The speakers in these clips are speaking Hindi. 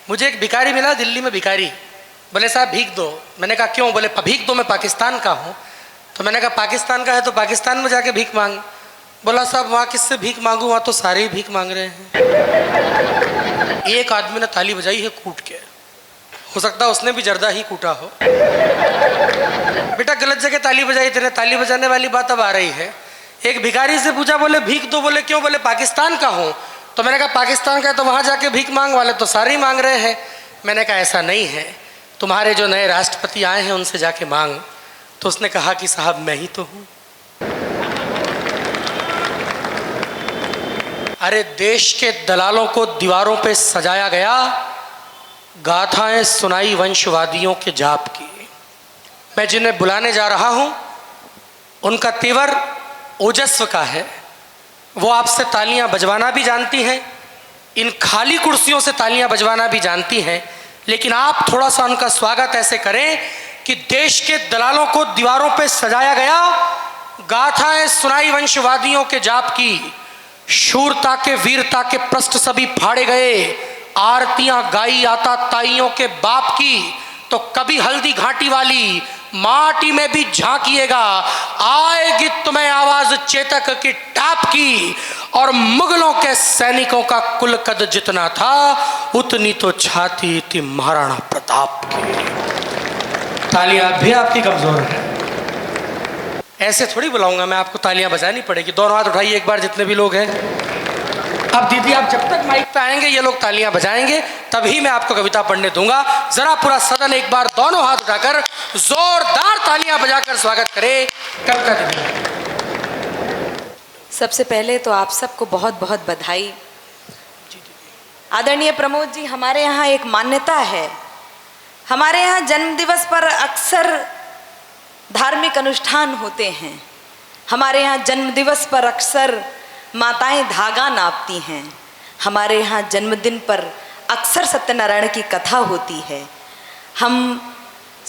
मुझे एक भिखारी मिला दिल्ली में, भिखारी। बोले साहब भीख दो। मैंने कहा क्यों? बोले भीख दो, मैं पाकिस्तान का हूँ। तो मैंने कहा पाकिस्तान का है तो पाकिस्तान में जाके भीख मांग। बोला साहब वहाँ किससे भीख मांगू, वहाँ तो सारे ही भीख मांग रहे हैं। एक आदमी ने ताली बजाई है कूट के, हो सकता है उसने भी जर्दा ही कूटा हो। बेटा गलत जगह ताली बजाई तेरे। ताली बजाने वाली बात अब आ रही है। एक भिखारी से पूछा, बोले भीख दो। बोले क्यों? बोले पाकिस्तान का हूँ। तो मैंने कहा पाकिस्तान का है तो वहाँ जाके भीख मांग, वाले तो सारे ही मांग रहे हैं। मैंने कहा ऐसा नहीं है, तुम्हारे जो नए राष्ट्रपति आए हैं उनसे जाके मांग। तो उसने कहा कि साहब मैं ही तो हूँ। अरे देश के दलालों को दीवारों पे सजाया गया, गाथाएं सुनाई वंशवादियों के जाप की। मैं जिन्हें बुलाने जा रहा हूं उनका तेवर ओजस्व का है। वो आपसे तालियां बजवाना भी जानती हैं, इन खाली कुर्सियों से तालियां बजवाना भी जानती हैं, लेकिन आप थोड़ा सा उनका स्वागत ऐसे करें कि देश के दलालों को दीवारों पे सजाया गया, गाथाएं सुनाई वंशवादियों के जाप की, शूरता के वीरता के प्रश्न सभी फाड़े गए, आरतियां गाई आता ताइयों के बाप की। तो कभी हल्दी घाटी वाली माटी में भी झांकिएगा, आएगी तुम्हें आवाज चेतक की टाप की। और मुगलों के सैनिकों का कुल कद जितना था उतनी तो छाती थी महाराणा प्रताप की। तालियां भी आपकी कमजोर है। ऐसे थोड़ी बुलाऊंगा मैं आपको, तालियां बजानी पड़ेगी। दोनों हाथ उठाइए एक बार जितने भी लोग हैं। अब दीदी आप जब तक माइक पे आएंगे ये लोग तालियां बजाएंगे, तभी मैं आपको कविता पढ़ने दूंगा। जरा पूरा सदन एक बार दोनों हाथ उठाकर जोरदार तालियां बजाकर स्वागत करे कविता दीदी। सबसे पहले तो आप सबको बहुत बहुत बधाई। आदरणीय प्रमोद जी, हमारे यहाँ एक मान्यता है, हमारे यहाँ जन्मदिवस पर अक्सर धार्मिक अनुष्ठान होते हैं। हमारे यहाँ जन्मदिवस पर अक्सर माताएं धागा नापती हैं। हमारे यहाँ जन्मदिन पर अक्सर सत्यनारायण की कथा होती है। हम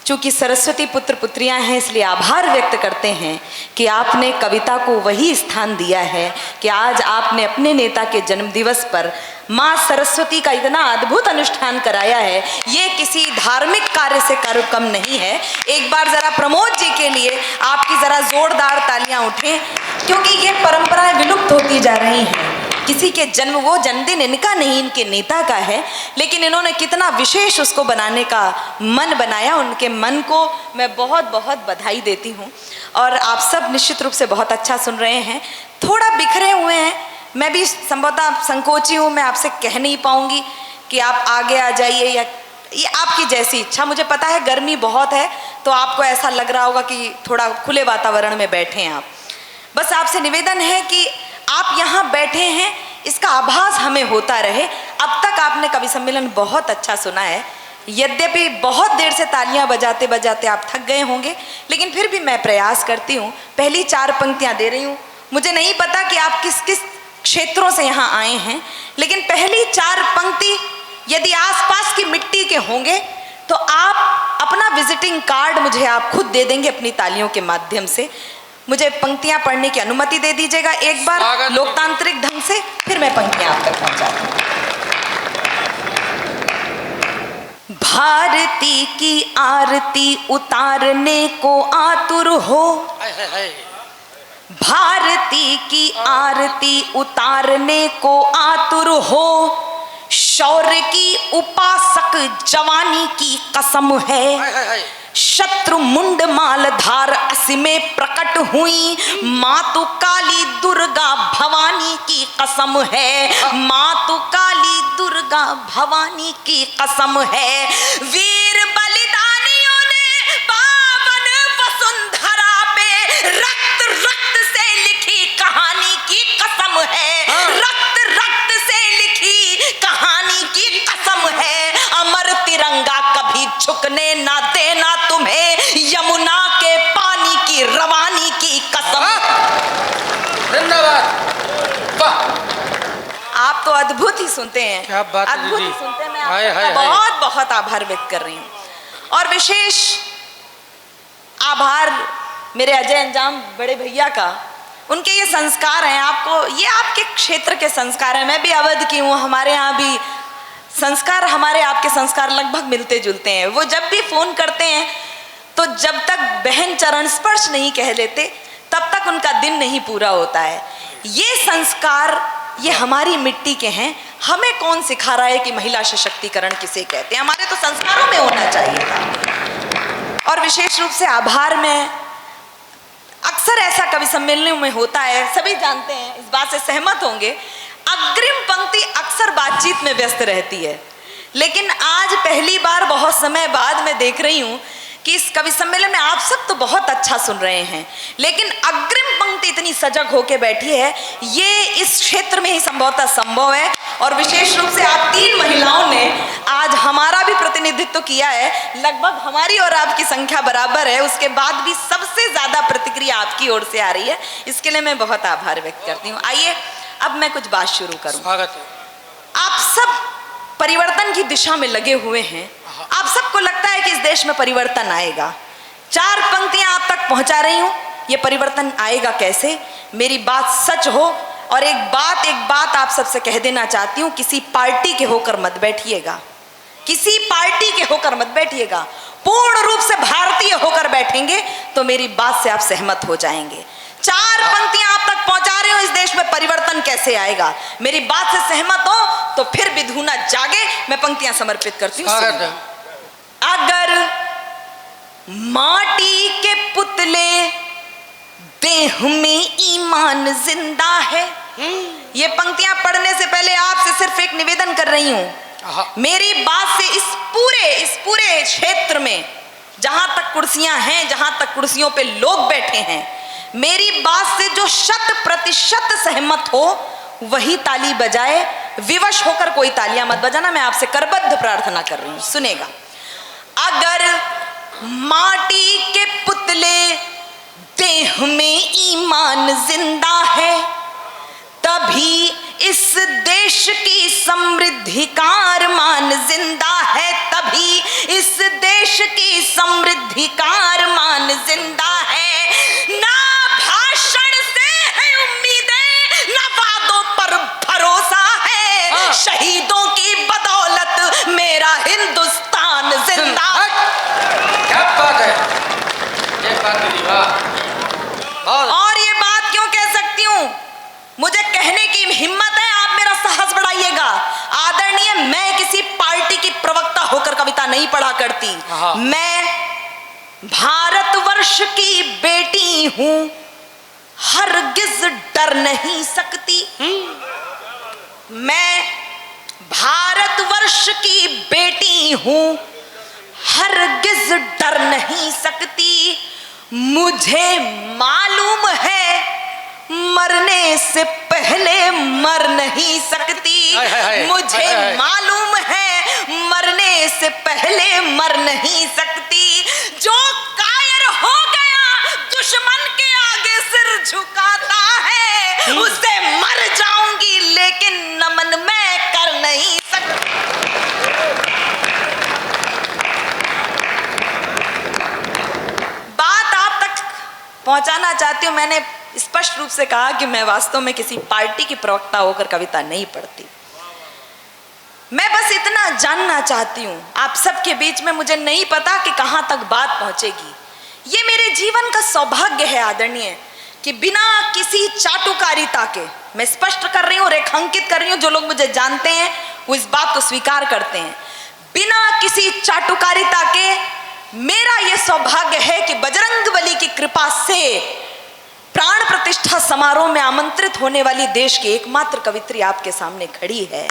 चूँकि सरस्वती पुत्र पुत्रियाँ हैं इसलिए आभार व्यक्त करते हैं कि आपने कविता को वही स्थान दिया है कि आज आपने अपने नेता के जन्मदिवस पर माँ सरस्वती का इतना अद्भुत अनुष्ठान कराया है। ये किसी धार्मिक कार्य से कम नहीं है। एक बार ज़रा प्रमोद जी के लिए आपकी ज़रा जोरदार तालियां उठें, क्योंकि ये परंपराएं विलुप्त होती जा रही हैं। किसी के वो जन्मदिन इनका नहीं, इनके नेता का है, लेकिन इन्होंने कितना विशेष उसको बनाने का मन बनाया। उनके मन को मैं बहुत बहुत बधाई देती हूँ। और आप सब निश्चित रूप से बहुत अच्छा सुन रहे हैं। थोड़ा बिखरे हुए हैं, मैं भी संभवतः संकोची हूँ, मैं आपसे कह नहीं पाऊँगी कि आप आगे आ जाइए, या ये आपकी जैसी इच्छा। मुझे पता है गर्मी बहुत है तो आपको ऐसा लग रहा होगा कि थोड़ा खुले वातावरण में बैठे हैं आप। बस आपसे निवेदन है कि आप यहाँ बैठे हैं इसका आभास हमें होता रहे। अब तक आपने कवि सम्मेलन बहुत अच्छा सुना है, यद्यपि बहुत देर से तालियां बजाते बजाते आप थक गए होंगे, लेकिन फिर भी मैं प्रयास करती हूँ। पहली 4 पंक्तियाँ दे रही हूँ। मुझे नहीं पता कि आप किस किस क्षेत्रों से यहाँ आए हैं, लेकिन पहली 4 पंक्ति यदि आसपास की मिट्टी के होंगे तो आप अपना विजिटिंग कार्ड मुझे आप खुद दे देंगे अपनी तालियों के माध्यम से। मुझे पंक्तियां पढ़ने की अनुमति दे दीजिएगा एक बार लोकतांत्रिक ढंग से, फिर मैं पंक्तियां आप तक पहुंचाती हूँ। भारती की आरती उतारने को आतुर हो, भारती की आरती उतारने को आतुर हो, शौर्य की उपासक जवानी की कसम है, शत्रु मुंड मालधार असीमें प्रकट हुई, मातु काली दुर्गा भवानी की कसम है, मातु काली दुर्गा भवानी की कसम है। वीर बलिदानियों ने पावन वसुंधरा पे रक्त रक्त से लिखी कहानी की कसम है, रक्त रक्त से लिखी कहानी की कसम है। अमर तिरंगा कभी झुकने ना देना तुम्हें, यमुना के पानी की रवानी की कसम। धन्यवाद। आप तो अद्भुत ही सुनते हैं, क्या बात है अद्भुत दीदी। ही सुनते हैं। मैं आपका बहुत बहुत आभार व्यक्त कर रही हूँ। और विशेष आभार मेरे अजय अंजाम बड़े भैया का, उनके ये संस्कार हैं। आपको ये आपके क्षेत्र के संस्कार हैं। मैं भी अवध की हूँ, हमारे यहाँ भी संस्कार हमारे आपके संस्कार लगभग मिलते जुलते हैं। वो जब भी फोन करते हैं तो जब तक बहन चरण स्पर्श नहीं कह लेते तब तक उनका दिन नहीं पूरा होता है। ये संस्कार ये हमारी मिट्टी के हैं। हमें कौन सिखा रहा है कि महिला सशक्तिकरण किसे कहते हैं? हमारे तो संस्कारों में होना चाहिए था। और विशेष रूप से आभार में अक्सर ऐसा कवि सम्मेलनों में होता है, सभी जानते हैं, इस बात से सहमत होंगे, अग्रिम पंक्ति अक्सर बातचीत में व्यस्त रहती है। लेकिन आज पहली बार बहुत समय बाद मैं देख रही हूं कि इस कवि सम्मेलन में आप सब तो बहुत अच्छा सुन रहे हैं, लेकिन अग्रिम पंक्ति इतनी सजग होकर बैठी है। ये इस क्षेत्र में ही संभवतः संभव है। और विशेष रूप से आप 3 महिलाओं ने आज हमारा भी प्रतिनिधित्व किया है। लगभग हमारी और आपकी संख्या बराबर है, उसके बाद भी सबसे ज्यादा प्रतिक्रिया आपकी ओर से आ रही है। इसके लिए मैं बहुत आभार व्यक्त करती हूँ। आइए अब मैं कुछ बात शुरू करूँ। स्वागत है। आप सब परिवर्तन की दिशा में लगे हुए हैं। आप सबको लगता है कि इस देश में परिवर्तन आएगा। 4 पंक्तियां आप तक पहुंचा रही हूं। ये परिवर्तन आएगा कैसे? मेरी बात सच हो। और एक बात आप सबसे कह देना चाहती हूं, किसी पार्टी के होकर मत बैठिएगा। किसी पार्टी के होकर मत बैठिएगा। पूर्ण रूप से भारतीय होकर बैठेंगे तो मेरी बात से आप सहमत हो जाएंगे। 4 पंक्तियां आप तक पहुंचा रही हूं, इस देश में परिवर्तन कैसे आएगा। मेरी बात से सहमत हो तो फिर विधुना जागे। मैं पंक्तियां समर्पित करती हूँ। अगर माटी के पुतले देह में ईमान जिंदा है। ये पंक्तियां पढ़ने से पहले आपसे सिर्फ एक निवेदन कर रही हूं। मेरी बात से इस पूरे क्षेत्र में जहां तक कुर्सियां हैं, जहां तक कुर्सियों पे लोग बैठे हैं, मेरी बात से जो 100% सहमत हो वही ताली बजाए। विवश होकर कोई तालियां मत बजाना। मैं आपसे करबद्ध प्रार्थना कर रही हूं, सुनेगा। अगर माटी के पुतले देह में ईमान जिंदा है, तभी इस देश की समृद्धि का अरमान जिंदा है। तभी इस देश की समृद्धि का अरमान जिंदा है। ना भाषण से है उम्मीदें, ना वादों पर भरोसा है। शहीदों की बदौलत मेरा हिंदुस्तान जिंदा। क्या बात है, ये बात मेरी वाह। और ये बात क्यों कह सकती हूं? मुझे कहने की हिम्मत है, आप मेरा साहस बढ़ाइएगा। आदरणीय, मैं किसी पार्टी की प्रवक्ता होकर कविता नहीं पढ़ा करती। मैं भारतवर्ष की बेटी हूं, हरगिज डर नहीं सकती। मैं भारतवर्ष की बेटी हूं, हरगिज डर नहीं सकती। मुझे मालूम है मरने से पहले मर नहीं सकती। मुझे मालूम है मरने से पहले मर नहीं सकती। जो कायर हो गया दुश्मन के आगे सिर झुकाता है, उससे मर जाऊंगी लेकिन नमन मैं कर नहीं सकती। बात आप तक पहुंचाना चाहती हूं। मैंने स्पष्ट रूप से कहा कि मैं वास्तव में किसी पार्टी की प्रवक्ता होकर कविता नहीं पढ़ती। मैं बस इतना जानना चाहती हूं आप सबके बीच में। मुझे नहीं पता कि कहां तक बात पहुंचेगी। ये मेरे जीवन का सौभाग्य है आदरणीय कि बिना किसी चाटुकारिता के, मैं स्पष्ट कर रही हूं, रेखांकित कर रही हूं, जो लोग मुझे जानते हैं वो इस बात को स्वीकार करते हैं, बिना किसी चाटुकारिता के मेरा यह सौभाग्य है कि बजरंगबली की कृपा से प्राण प्रतिष्ठा समारोह में आमंत्रित होने वाली देश की एकमात्र कवित्री आपके सामने खड़ी है।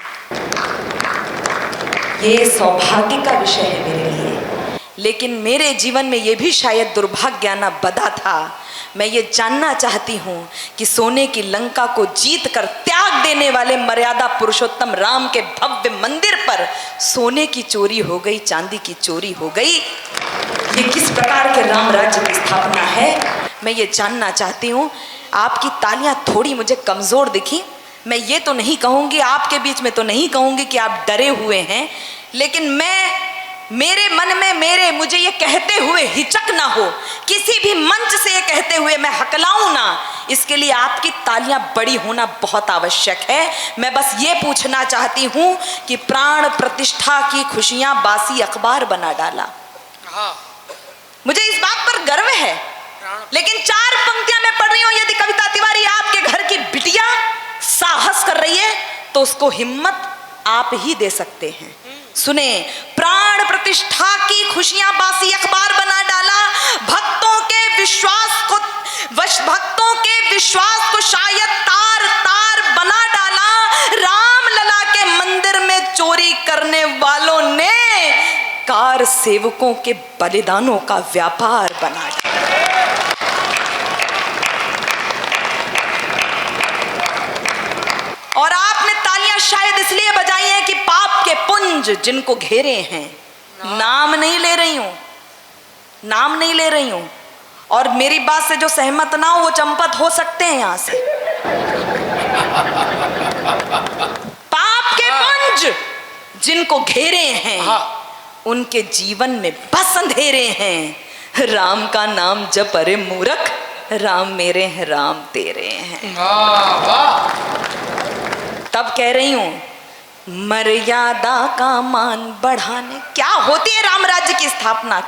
ये सौभाग्य का विषय है मेरे लिए। लेकिन मेरे जीवन में यह भी शायद दुर्भाग्य आना बदा था। मैं ये जानना चाहती हूं कि सोने की लंका को जीत कर त्याग देने वाले मर्यादा पुरुषोत्तम राम के भव्य मंदिर पर सोने की चोरी हो गई, चांदी की चोरी हो गई। ये किस प्रकार के राम राज्य की स्थापना है, मैं ये जानना चाहती हूँ। आपकी तालियां थोड़ी मुझे कमजोर दिखी। मैं ये तो नहीं कहूँगी, आपके बीच में तो नहीं कहूँगी कि आप डरे हुए हैं, लेकिन मेरे मन में मुझे ये कहते हुए हिचक ना हो, किसी भी मंच से ये कहते हुए मैं हकलाऊं ना इसके लिए आपकी तालियां बड़ी होना बहुत आवश्यक है। मैं बस ये पूछना चाहती हूँ कि प्राण प्रतिष्ठा की खुशियां बासी अखबार बना डाला। मुझे इस बात पर गर्व है, लेकिन 4 पंक्तियां मैं पढ़ रही हूं। यदि कविता तिवारी आपके घर की बिटिया साहस कर रही है तो उसको हिम्मत आप ही दे सकते हैं। सुने, प्राण प्रतिष्ठा की खुशियां बासी अखबार बना डाला, भक्तों के विश्वास को शायद तार तार बना डाला। राम लला के मंदिर में चोरी करने वालों ने कार सेवकों के बलिदानों का व्यापार बना डाला। और आपने तालियां शायद इसलिए बजाई हैं कि पाप के पुंज जिनको घेरे हैं, नाम नहीं ले रही हूं, और मेरी बात से जो सहमत ना हो वो चंपत हो सकते हैं यहां से। पाप के पुंज जिनको घेरे हैं, उनके जीवन में बस अंधेरे हैं। राम का नाम जप अरे मूर्ख, राम मेरे हैं राम तेरे हैं। तब कह रही हूं, मर्यादा का मान बढ़ाने। क्या होती है राम राज्य की स्थापना,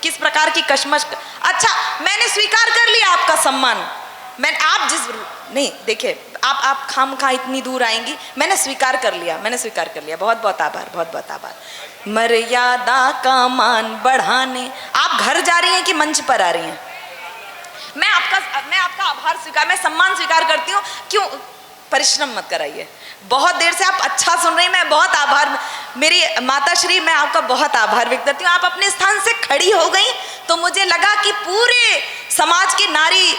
किस प्रकार की कशमश। अच्छा, मैंने स्वीकार कर लिया आपका सम्मान। नहीं देखिए, आप खामखा इतनी दूर आएंगी। मैंने स्वीकार कर लिया। बहुत बहुत आभार। मर्यादा का मान बढ़ाने। आप घर जा रही हैं कि मंच पर आ रही हैं? मैं आपका आभार स्वीकार, मैं सम्मान स्वीकार करती हूँ। क्यों परिश्रम मत कराइए। बहुत देर से आप अच्छा सुन रही, मैं बहुत आभार, मेरी माता श्री, मैं आपका बहुत आभार व्यक्त करती हूँ। आप अपने स्थान से खड़ी हो गई तो मुझे लगा कि पूरे समाज की नारी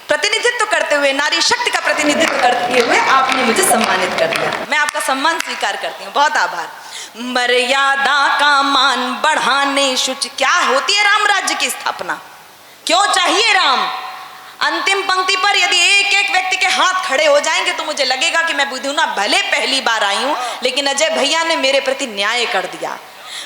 प्रतिनिधित्व करते हुए, नारी शक्ति का प्रतिनिधित्व करते हुए आपने मुझे सम्मानित कर दिया। मैं आपका सम्मान स्वीकार करती हूँ, बहुत आभार। मर्यादा का मान बढ़ाने शुचि। क्या होती है राम राज्य की स्थापना? क्यों चाहिए राम? अंतिम पंक्ति पर यदि एक एक व्यक्ति के हाथ खड़े हो जाएंगे तो मुझे लगेगा कि मैं बुद्धूना भले पहली बार आई हूं, लेकिन अजय भैया ने मेरे प्रति न्याय कर दिया।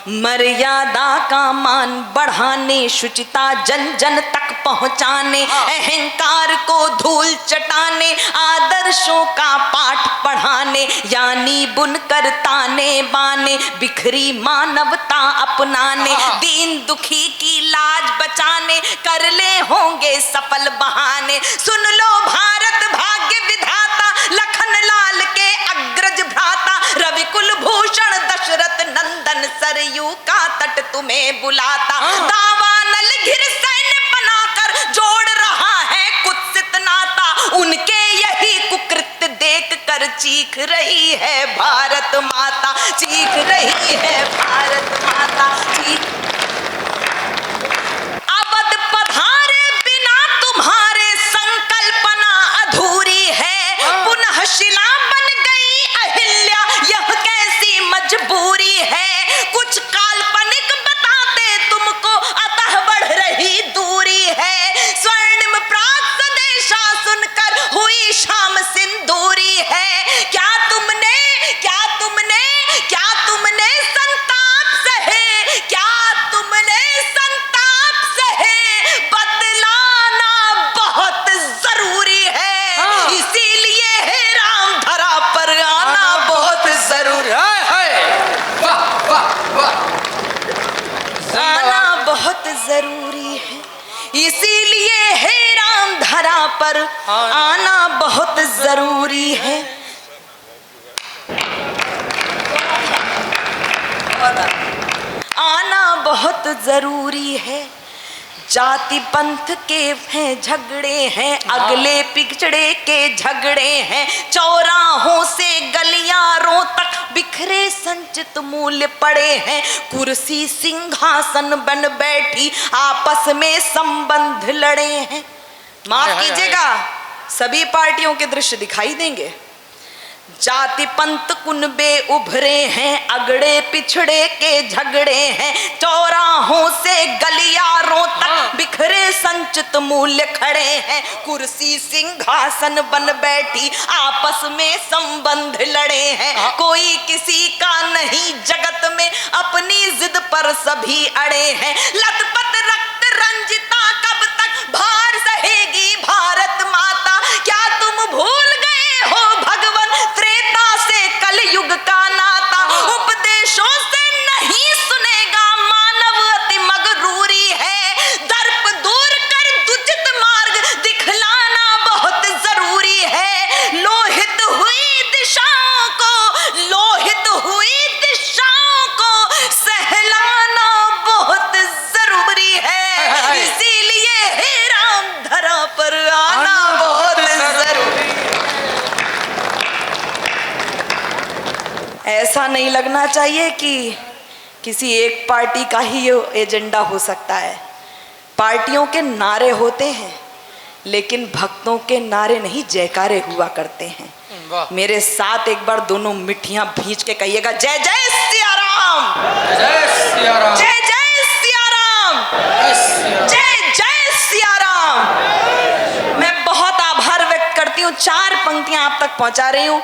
मर्यादा का मान बढ़ाने, शुचिता जन जन तक पहुंचाने, अहंकार को धूल चटाने, आदर्शों का पाठ पढ़ाने, यानी बुनकर ताने बाने, बिखरी मानवता अपनाने, दीन दुखी की लाज बचाने, कर ले होंगे सफल बहाने। सुन लो भारत भाग्य विधाता, लखन लाल के अग्रज भ्राता, रवि कुल भूषण दशरथ नंदन, सरयू का तट तुम्हें बुलाता, दावानल घिर सैन्य बनाकर जोड़ रहा है कुत्सित नाता, उनके यही कुकृत्य देख कर चीख रही है भारत माता, चीख रही है भारत माता, चीख। अवध पधारे बिना तुम्हारे संकल्पना अधूरी है, पुनः शिला बन गई अहिल्या, यह कैसी मजबूरी है, कुछ काल्पनिक बताते तुमको अतः बढ़ रही दूरी है, स्वर्णिम प्राग स्वदेशा सुनकर हुई शाम सिंदूरी है, क्या तुमने संताप सहे, क्या तुमने संताप सहे, बतलाना बहुत जरूरी है, इसीलिए है राम धरा पर आना बहुत जरूरी है, आना बहुत जरूरी है, इसीलिए है राम धरा पर आना बहुत जरूरी है। आना बहुत जरूरी है। जाति पंथ के हैं झगड़े हैं, अगले पिछड़े के झगड़े हैं, चौराहों से गलियारों तक बिखरे संचित मूल्य पड़े हैं, कुर्सी सिंहासन बन बैठी आपस में संबंध लड़े हैं। माफ कीजिएगा, सभी पार्टियों के दृश्य दिखाई देंगे। जाति पंथ कुनबे उभरे हैं, अगड़े पिछड़े के झगड़े हैं, चौराहों से गलियारों तक बिखरे संचित मूल्य खड़े हैं, कुर्सी सिंहासन बन बैठी आपस में संबंध लड़े हैं, कोई किसी का नहीं जगत में, अपनी जिद पर सभी अड़े हैं, लथपथ रक्त रंजिता कब तक भार सहेगी भारत माता, नहीं सुनेगा मानव अति मगरूरी है। दर्प दूर कर दुचित मार्ग दिखलाना बहुत जरूरी है। लोहित हुई दिशाओं को सहलाना बहुत जरूरी है। इसीलिए हे राम धरा पर आना बहुत जरूरी है। ऐसा नहीं लगना चाहिए कि किसी एक पार्टी का ही ये एजेंडा हो सकता है। पार्टियों के नारे होते हैं लेकिन भक्तों के नारे नहीं, जयकारे हुआ करते हैं। मेरे साथ एक बार दोनों मिठियां भींच के कहिएगा, जय जय सिया राम, जय सिया राम, जय जय सिया राम, जय जय सिया राम। मैं बहुत आभार व्यक्त करती हूँ, 4 पंक्तियां आप तक पहुंचा रही हूँ।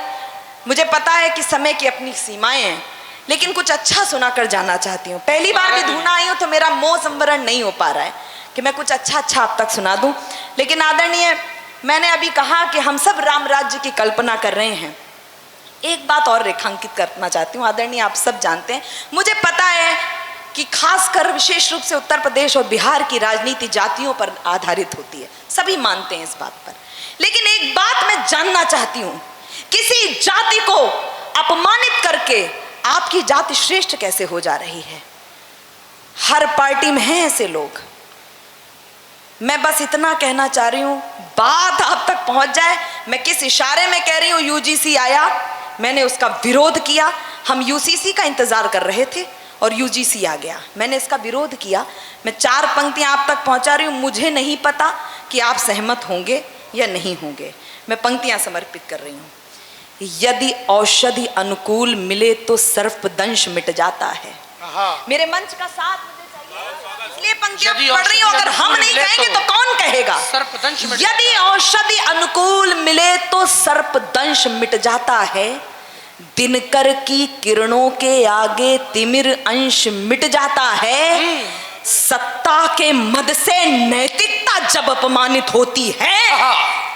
मुझे पता है कि समय की अपनी सीमाएं हैं, लेकिन कुछ अच्छा सुनाकर जाना चाहती हूँ। पहली बार भी धुना आई हूँ तो मेरा मोह संवरण नहीं हो पा रहा है कि मैं कुछ अच्छा आप तक सुना दूं। लेकिन आदरणीय, मैंने अभी कहा कि हम सब राम राज्य की कल्पना कर रहे हैं। एक बात और रेखांकित करना चाहती हूँ। आदरणीय, आप सब जानते हैं, मुझे पता है कि खासकर विशेष रूप से उत्तर प्रदेश और बिहार की राजनीति जातियों पर आधारित होती है, सभी मानते हैं इस बात पर। लेकिन एक बात मैं जानना चाहती हूँ, किसी जाति को अपमानित करके आपकी जाति श्रेष्ठ कैसे हो जा रही है? हर पार्टी में हैं ऐसे लोग। मैं बस इतना कहना चाह रही हूँ, बात आप तक पहुंच जाए। मैं किस इशारे में कह रही हूँ? यूजीसी आया, मैंने उसका विरोध किया। हम यूसीसी का इंतजार कर रहे थे और यूजीसी आ गया, मैंने इसका विरोध किया। मैं 4 पंक्तियां आप तक पहुंचा रही हूँ। मुझे नहीं पता कि आप सहमत होंगे या नहीं होंगे। मैं पंक्तियां समर्पित कर रही हूँ। यदि औषधि अनुकूल मिले तो सर्पदंश मिट जाता है। मेरे मंच का साथ मुझे चाहिए, इसलिए पंक्तियां पढ़ रही हूं। अगर हम नहीं कहेंगे तो कौन कहेगा? यदि औषधि अनुकूल मिले तो सर्पदंश मिट जाता है। दिनकर की किरणों के आगे तिमिर अंश मिट जाता है। सत्ता के मद से नैतिकता जब अपमानित होती है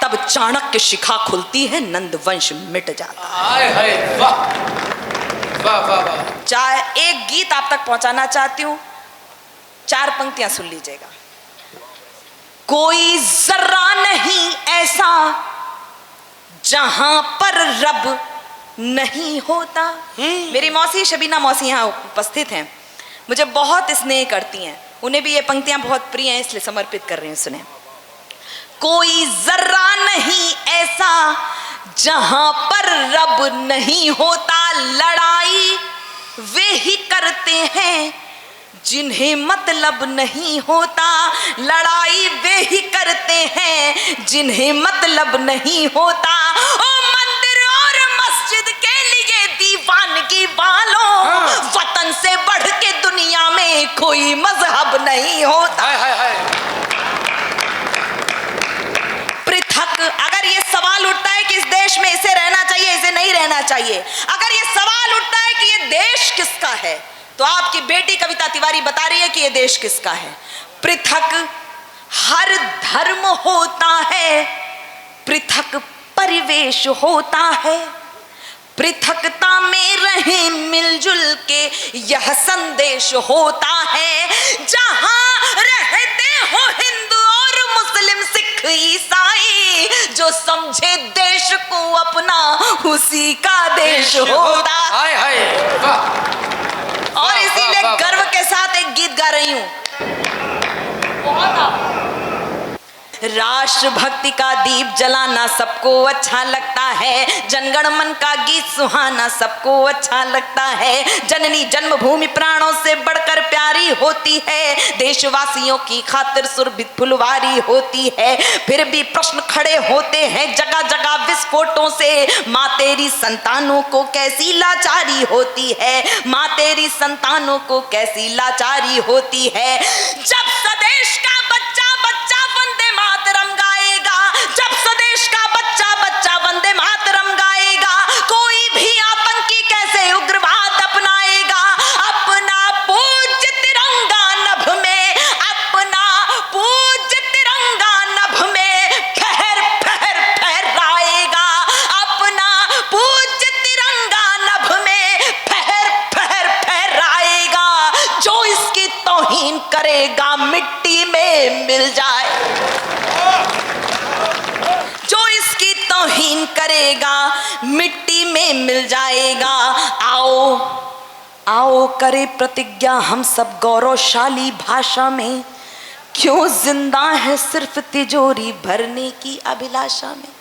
तब चाणक्य शिखा खुलती है, नंद वंश मिट जाता है। चाहे एक गीत आप तक पहुंचाना चाहती हूं, 4 पंक्तियां सुन लीजिएगा। कोई जर्रा नहीं ऐसा जहां पर रब नहीं होता। मेरी मौसी शबीना मौसी यहाँ उपस्थित हैं, मुझे बहुत स्नेह करती हैं। उन्हें भी ये पंक्तियां बहुत प्रिय हैं, इसलिए समर्पित कर रही हूं। सुने। कोई जर्रा नहीं ऐसा जहां पर रब नहीं होता। लड़ाई वे ही करते हैं जिन्हें मतलब नहीं होता। लड़ाई वे ही करते हैं जिन्हें मतलब नहीं होता। ओ मंदिर और मस्जिद के लिए दीवानगी वालों, वतन से बढ़ के दुनिया में कोई मजहब नहीं होता। पृथक, अगर ये सवाल उठता है कि इस देश में इसे रहना चाहिए, इसे नहीं रहना चाहिए, अगर ये सवाल उठता है कि ये देश किसका है, तो आपकी बेटी कविता तिवारी बता रही है कि ये देश किसका है। पृथक हर धर्म होता है, पृथक परिवेश होता है। पृथकता में रहे मिलजुल के यह संदेश होता है। जहां रहते हो हिंदू और मुस्लिम सिख ईसाई, जो समझे देश को अपना उसी का देश होता। और इसीलिए गर्व के साथ एक गीत गा रही हूं। राष्ट्रभक्ति का दीप जलाना सबको अच्छा लगता है। जनगण मन का गीत सुहाना सबको अच्छा लगता है। जननी जन्मभूमि प्राणों से बढ़कर प्यारी होती है। देशवासियों की खातिर सुरभित फुलवारी होती है। फिर भी प्रश्न खड़े होते हैं जगह जगह विस्फोटों से। माँ तेरी संतानों को कैसी लाचारी होती है। माँ तेरी संतानों को कैसी लाचारी होती है। जब स्वदेश का बच्चा बच्चा वंदे मातरम गाएगा, जब स्वदेश का बच्चा बच्चा वंदे मातरम गाएगा, कोई भी आतंकी कैसे उग्रवाद अपनाएगा। अपना पूज्य तिरंगा नभ में, अपना पूज्य तिरंगा नभ में फहर फहर फहराएगा। अपना पूज्य तिरंगा नभ में फहर फहर फहराएगा। तौहीन करेगा मिट्टी में मिल जाए, जो इसकी तौहीन करेगा मिट्टी में मिल जाएगा। आओ आओ करे प्रतिज्ञा हम सब गौरवशाली भाषा में, क्यों जिंदा है सिर्फ तिजोरी भरने की अभिलाषा में।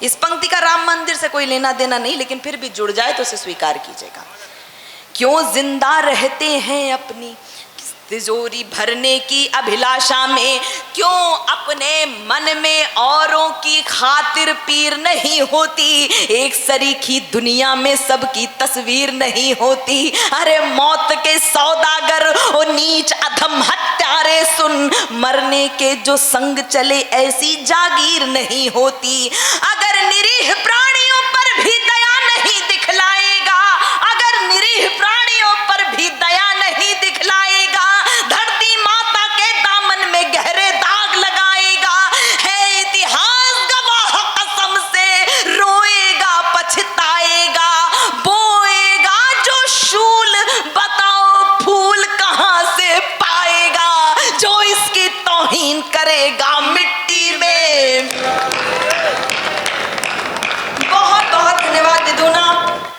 इस पंक्ति का राम मंदिर से कोई लेना देना नहीं, लेकिन फिर भी जुड़ जाए तो उसे स्वीकार कीजिएगा। क्यों जिंदा रहते हैं अपनी तिजोरी भरने की अभिलाषा में, क्यों अपने मन में औरों की खातिर पीर नहीं होती, एक सरीखी दुनिया में सबकी तस्वीर नहीं होती। अरे मौत के सौदागर ओ नीच अधम हत्यारे सुन, मरने के जो संग चले ऐसी जागीर नहीं होती। अगर निरीह प्राणियों पर भी दया नहीं दिखलाएगा, अगर निरीह प्राणियों पर भी दया नहीं दिखलाएगा, धरती माता के दामन में गहरे दाग लगाएगा। है इतिहास गवाह कसम से, रोएगा पछताएगा, बोएगा जो शूल, बताओ फूल कहां से पाएगा, जो इसकी तौहीन करेगा मिट्टी में। बहुत बहुत धन्यवाद निधुना।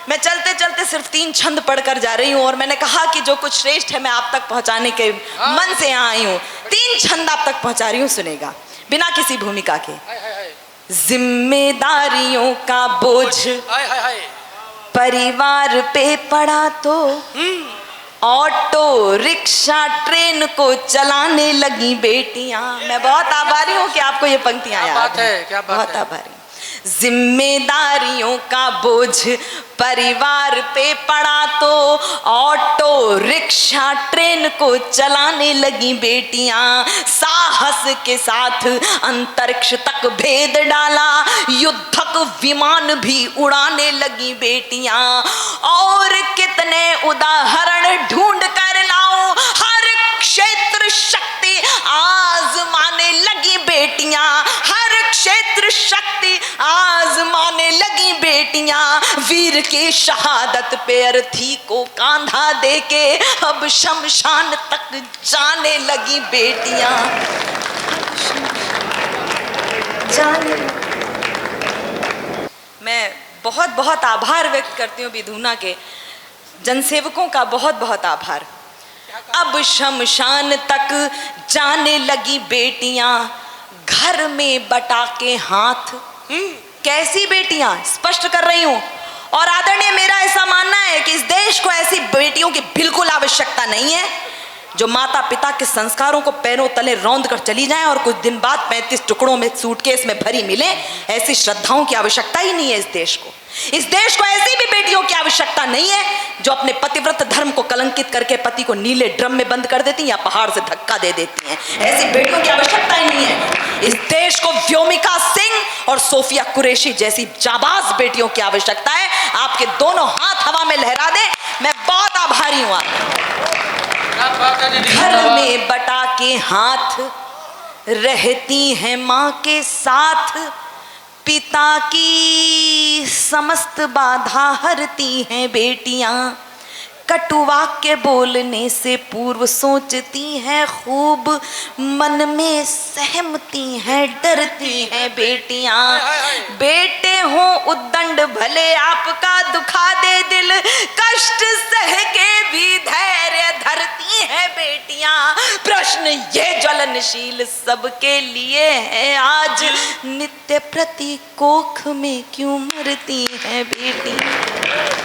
मैं चलते चलते सिर्फ 3 छंद पढ़कर जा रही हूँ, और मैंने कहा कि जो कुछ श्रेष्ठ है मैं आप तक पहुंचाने के मन से यहाँ आई हूँ। 3 छंद आप तक पहुंचा रही हूँ, सुनेगा बिना किसी भूमिका के। जिम्मेदारियों का बोझ परिवार पे पड़ा तो ऑटो रिक्शा ट्रेन को चलाने लगी बेटियां। मैं बहुत आभारी हूँ कि आपको ये पंक्तियां याद हैं। क्या बात है, बहुत आभारी। जिम्मेदारियों का बोझ परिवार पे पड़ा तो ऑटो रिक्शा ट्रेन को चलाने लगी बेटियां। साहस के साथ अंतरिक्ष तक भेद डाला, युद्धक विमान भी उड़ाने लगी बेटियां। और कितने उदाहरण ढूंढ कर लाऊं, हर क्षेत्र शक्ति आजमाने लगी बेटियां, हर क्षेत्र शक्ति आजमाने लगी बेटियां। वीर की शहादत पे अर्थी को कांधा देके अब शमशान तक जाने लगी बेटियां, जाने। मैं बहुत बहुत आभार व्यक्त करती हूँ विधुना के जनसेवकों का, बहुत बहुत आभार। अब शमशान तक जाने लगी बेटियां, घर में बटा के हाथ। कैसी बेटियां, स्पष्ट कर रही हूं। और आदरणीय, मेरा ऐसा मानना है कि इस देश को ऐसी बेटियों की बिल्कुल आवश्यकता नहीं है जो माता पिता के संस्कारों को पैरों तले रौंद कर चली जाएं और कुछ दिन बाद 35 टुकड़ों में सूटकेस में भरी मिले। ऐसी श्रद्धाओं की आवश्यकता ही नहीं है इस देश को। इस देश को ऐसी भी बेटियों की आवश्यकता नहीं है जो अपने पतिव्रत धर्म को कलंकित करके पति को नीले ड्रम में बंद कर देती हैं या पहाड़ से धक्का दे देती हैं। ऐसी बेटियों की आवश्यकता ही नहीं है। इस देश को व्योमिका सिंह और सोफिया कुरैशी जैसी जाबाज बेटियों की आवश्यकता है। आपके दोनों हाथ हवा में लहरा दे, मैं बहुत आभारी हूं आपका। घर में बटा के हाथ रहती हैं माँ के साथ, पिता की समस्त बाधा हरती हैं बेटियां। कटु वाक्य बोलने से पूर्व सोचती हैं खूब, मन में सहमती हैं डरती हैं बेटियां। बेटे हो उद्दंड भले आपका दुखा दे दिल, कष्ट सह के भी धैर्य धरती हैं बेटियां। प्रश्न ये ज्वलनशील सबके लिए है आज, नित्य प्रति कोख में क्यों मरती हैं बेटियां।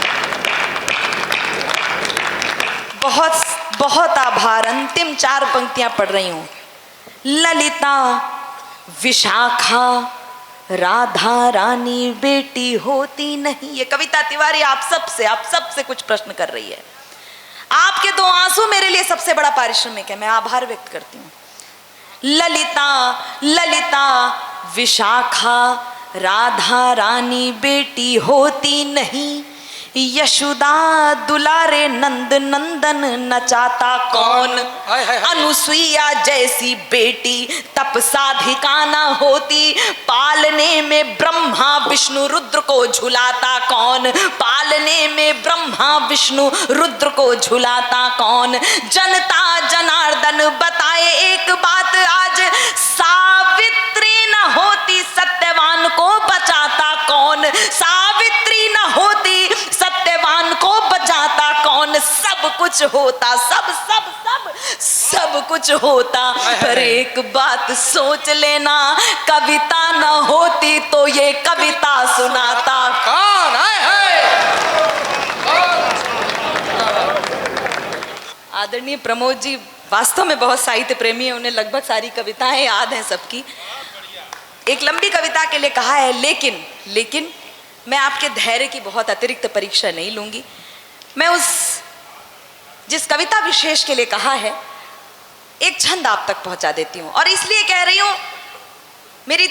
बहुत बहुत आभार। अंतिम 4 पंक्तियां पढ़ रही हूं। ललिता विशाखा राधा रानी बेटी होती नहीं। ये कविता तिवारी आप सबसे कुछ प्रश्न कर रही है। आपके 2 आंसू मेरे लिए सबसे बड़ा पारिश्रमिक है, मैं आभार व्यक्त करती हूँ। ललिता ललिता विशाखा राधा रानी बेटी होती नहीं, यशोदा दुलारे नंद नंदन नचाता कौन। अनुसुईया जैसी बेटी तप साधिका न होती, पालने में ब्रह्मा विष्णु रुद्र को झुलाता कौन। पालने में ब्रह्मा विष्णु रुद्र को झुलाता कौन। जनता जनार्दन बताए एक बात आज, सावित्री न होती सत्यवान को बचाता कौन, सावित्री न होती सत्यवान को बचाता कौन। सब कुछ होता, सब सब सब सब कुछ होता, पर एक बात सोच लेना, कविता न होती तो ये कविता सुनाता कौन है? आदरणीय प्रमोद जी वास्तव में बहुत साहित्य प्रेमी है, उन्हें लगभग सारी कविताएं याद हैं सबकी। एक लंबी कविता के लिए कहा है, लेकिन मैं आपके धैर्य की बहुत अतिरिक्त परीक्षा नहीं लूंगी। मैं उस जिस कविता विशेष के लिए कहा है एक छंद आप तक पहुंचा देती हूँ, और इसलिए कह रही हूँ, मेरी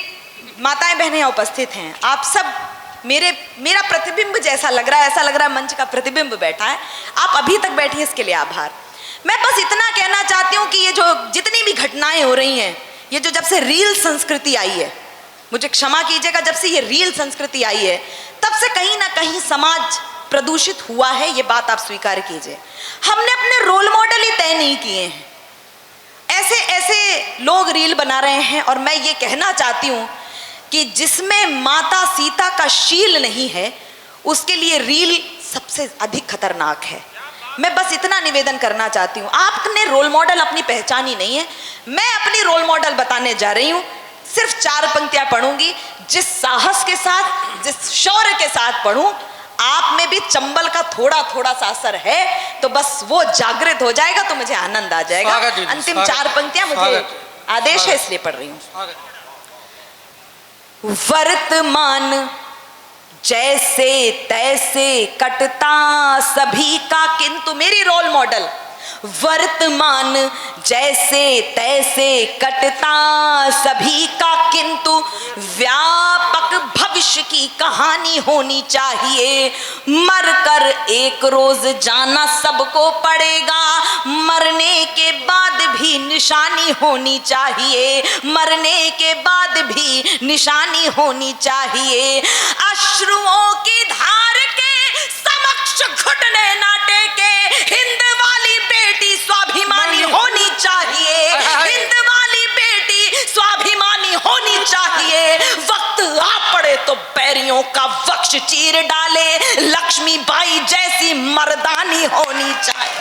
माताएं बहनें उपस्थित हैं, आप सब मेरा प्रतिबिंब जैसा लग रहा है, ऐसा लग रहा है मंच का प्रतिबिंब बैठा है। आप अभी तक बैठी इसके लिए आभार। मैं बस इतना कहना चाहती हूँ कि ये जो जितनी भी घटनाएं हो रही हैं, ये जो जब से रील संस्कृति आई है, मुझे क्षमा कीजिएगा, जब से ये रील संस्कृति आई है तब से कहीं ना कहीं समाज प्रदूषित हुआ है, ये बात आप स्वीकार कीजिए। हमने अपने रोल मॉडल ही तय नहीं किए हैं, ऐसे ऐसे लोग रील बना रहे हैं। और मैं ये कहना चाहती हूँ कि जिसमें माता सीता का शील नहीं है उसके लिए रील सबसे अधिक खतरनाक है। मैं बस इतना निवेदन करना चाहती हूँ, आपने रोल मॉडल अपनी पहचानी नहीं है, मैं अपनी रोल मॉडल बताने जा रही हूँ। सिर्फ 4 पंक्तियां पढ़ूंगी, जिस साहस के साथ, जिस शौर्य के साथ पढ़ूं, आप में भी चंबल का थोड़ा थोड़ा सा असर है तो बस वो जागृत हो जाएगा, तो मुझे आनंद आ जाएगा। अंतिम 4 पंक्तियां मुझे आदेश है इसलिए पढ़ रही हूं। वर्तमान जैसे तैसे कटता सभी का, किंतु मेरी रोल मॉडल वर्तमान जैसे तैसे कटता सभी का, किंतु व्यापक भविष्य की कहानी होनी चाहिए। मरकर एक रोज जाना सबको पड़ेगा, मरने के बाद भी निशानी होनी चाहिए, मरने के बाद भी निशानी होनी चाहिए। अश्रुओं की धार के समक्ष घुटने ना टेके, हिंद वाली बेटी स्वाभिमानी होनी चाहिए, हिंद वाली बेटी स्वाभिमानी होनी चाहिए। वक्त आ पड़े तो बैरियों का वक्ष चीर डाले, लक्ष्मीबाई जैसी मर्दानी होनी चाहिए।